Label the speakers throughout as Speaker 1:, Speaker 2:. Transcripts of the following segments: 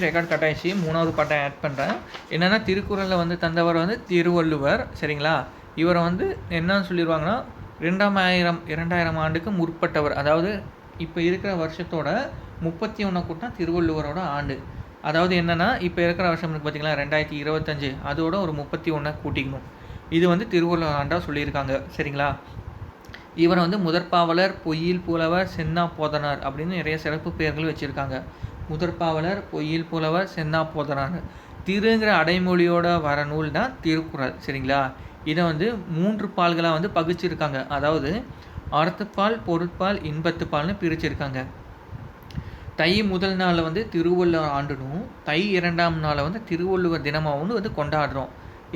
Speaker 1: Record cut ஆயிடுச்சு. 3வது பாட்டை ஆட் பண்ணுறேன். என்னென்னா திருக்குறளில் வந்து தந்தவர் வந்து திருவள்ளுவர். சரிங்களா? இவரை வந்து என்னன்னு சொல்லிடுவாங்கன்னா 2000 ஆண்டுக்கு முற்பட்டவர். அதாவது இப்போ இருக்கிற வருஷத்தோட 31 கூட்டினா திருவள்ளுவரோட ஆண்டு. அதாவது என்னென்னா இப்போ இருக்கிற வருஷம் இருக்குது பார்த்தீங்களா 2025 அதோட ஒரு 31 கூட்டிக்கணும். இது வந்து திருவள்ளுவர் ஆண்டாக சொல்லியிருக்காங்க. சரிங்களா? இவரை வந்து முதற்பாவலர், பொய்யில் புலவர், சென்னா போதனார் அப்படின்னு நிறைய சிறப்பு பெயர்கள் வச்சுருக்காங்க. முதற்பாவலர், பொய்யில் புலவர், சென்னா போதனார். திருங்கிற அடைமொழியோட வர நூல் தான் திருக்குறள். சரிங்களா? இதை வந்து 3 பால்களாக வந்து பகிச்சிருக்காங்க. அதாவது அறத்துப்பால், பொருட்பால், இன்பத்துப்பால்னு பிரிச்சிருக்காங்க. தை முதல் நாளில் வந்து திருவள்ளுவர் ஆண்டுனும், தை 2ஆம் நாளை வந்து திருவள்ளுவர் தினமாகவும் வந்து கொண்டாடுறோம்.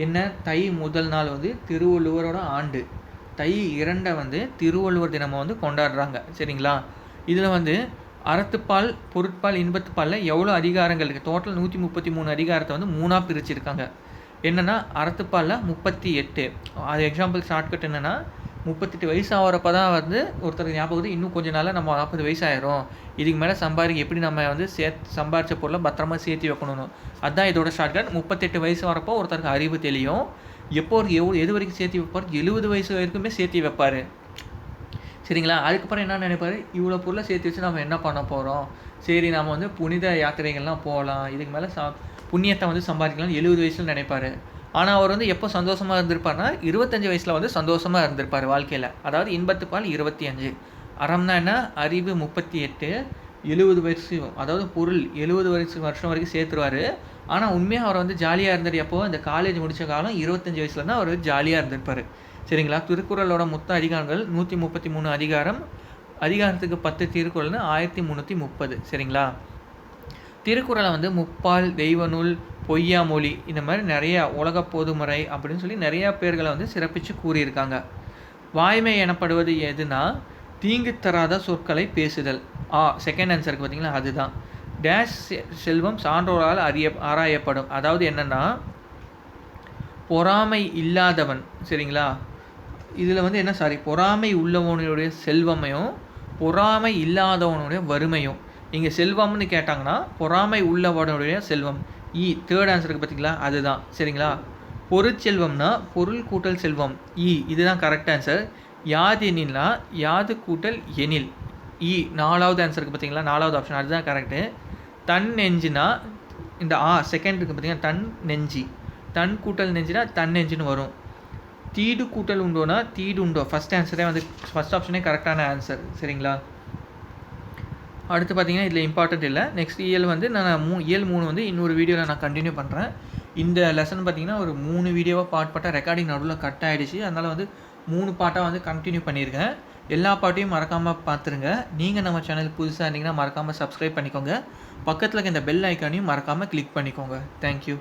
Speaker 1: என்ன? தை முதல் நாள் வந்து திருவள்ளுவரோட ஆண்டு, தை 2 வந்து திருவள்ளுவர் தினமாக வந்து கொண்டாடுறாங்க. சரிங்களா? இதில் வந்து அறத்துப்பால், பொருட்பால், இன்பத்துப்பாலில் எவ்வளோ அதிகாரங்கள் இருக்குது? டோட்டல் 133 அதிகாரத்தை வந்து 3ஆக பிரிச்சிருக்காங்க. என்னென்னா அறத்துப்பாலில் 38. அது எக்ஸாம்பிள் ஷார்ட்கட் என்னென்னா 38 வயசு ஆகிறப்ப தான் வந்து ஒருத்தருக்கு ஞாபகம் இன்னும் கொஞ்ச நாளில் நம்ம 40 வயசு ஆயிரும், இதுக்கு மேலே எப்படி நம்ம வந்து சம்பாரித்த பொருளை பத்திரமா சேர்த்து வைக்கணும். அதுதான் இதோட ஷார்ட்கட். 38 வயசு வரப்போ ஒருத்தருக்கு அறிவு தெரியும். எப்போ எது வரைக்கும் சேர்த்து வைப்பார்? 70 வயசு வரைக்குமே சேர்த்து வைப்பார். சரிங்களா? அதுக்கப்புறம் என்ன நினைப்பார்? இவ்வளோ பொருளை சேர்த்து வச்சு நம்ம என்ன பண்ண போகிறோம்? சரி நம்ம வந்து புனித யாத்திரைகள்லாம் போகலாம், இதுக்கு மேலே புண்ணியத்தை வந்து சம்பாதிக்கலாம் 70 வயசில் நினைப்பார். ஆனால் அவர் வந்து எப்போ சந்தோஷமாக இருந்திருப்பார்னா 25 வயசில் வந்து சந்தோஷமாக இருந்திருப்பார் வாழ்க்கையில். அதாவது இன்பத்துப்பால் 25, அறம்னா என்ன? அறிவு 38, 70 வருஷம் அதாவது பொருள் 70 வருஷம் வரைக்கும் சேர்த்துருவார். ஆனால் உண்மையாக அவர் வந்து ஜாலியாக இருந்தார். எப்போ? இந்த காலேஜ் முடித்த காலம் 25 வயசில் தான் அவர் ஜாலியாக இருந்திருப்பார். சரிங்களா? திருக்குறளோட மொத்த அதிகாரங்கள் 133 அதிகாரம். அதிகாரத்துக்கு 10 திருக்குறள்னு 1330. சரிங்களா? திருக்குறளை வந்து முப்பால், தெய்வ நூல், பொய்யாமொழி இந்த மாதிரி நிறைய உலக பொதுமுறை அப்படின்னு சொல்லி நிறையா பேர்களை வந்து சிறப்பித்து கூறியிருக்காங்க. வாய்மை எனப்படுவது எதுனா தீங்கு தராத சொற்களை பேசுதல். செகண்ட் ஆன்சருக்கு பார்த்தீங்களா அதுதான். டேஷ் செல்வம் சான்றோரால் ஆராயப்படும். அதாவது என்னென்னா பொறாமை இல்லாதவன். சரிங்களா? இதில் வந்து என்ன பொறாமை உள்ளவனுடைய செல்வமையும் பொறாமை இல்லாதவனுடைய வறுமையும். இங்கே செல்வம்னு கேட்டாங்கன்னா பொறாமை உள்ளவனுடைய செல்வம். தேர்ட் ஆன்சருக்கு பார்த்தீங்களா அதுதான். சரிங்களா? பொருட்செல்வம்னா பொருள் கூட்டல் செல்வம். இதுதான் கரெக்ட் ஆன்சர். யாது எனில்னா யாது கூட்டல் எனில். 4வது ஆன்சருக்கு பார்த்தீங்களா 4வது ஆப்ஷன் அதுதான் கரெக்டு. தன் நெஞ்சுனா இந்த செகண்டுக்கு பார்த்தீங்கன்னா தன் நெஞ்சி, தன் கூட்டல் நெஞ்சுனா தன் நெஞ்சுன்னு வரும். தீடு கூட்டல் உண்டோனா தீடு உண்டோ. ஃபஸ்ட் ஆன்சரே வந்து ஃபஸ்ட் ஆப்ஷனே கரெக்டான ஆன்சர். சரிங்களா? அடுத்து பார்த்தீங்கன்னா இதில் இம்பார்ட்டன்ட் இல்லை. நெக்ஸ்ட் இயல் வந்து நான் இயல் 3 வந்து இன்னொரு வீடியோவில் நான் கண்டினியூ பண்ணுறேன். இந்த லெசன் பார்த்தீங்கன்னா ஒரு 3 வீடியோவாக பாட்டாக ரெக்கார்டிங் நடுவில் கட் ஆகிடுச்சு. அதனால் வந்து 3 பாட்டாக வந்து கண்டினியூ பண்ணியிருக்கேன். எல்லா பாட்டையும் மறக்காமல் பார்த்துருங்க. நீங்கள் நம்ம சேனல் புதுசாக இருந்தீங்கன்னா மறக்காமல் சப்ஸ்கிரைப் பண்ணிக்கோங்க. பக்கத்தில் இருக்க இந்த பெல் ஐக்கானையும் மறக்காமல் கிளிக் பண்ணிக்கோங்க. தேங்க்யூ.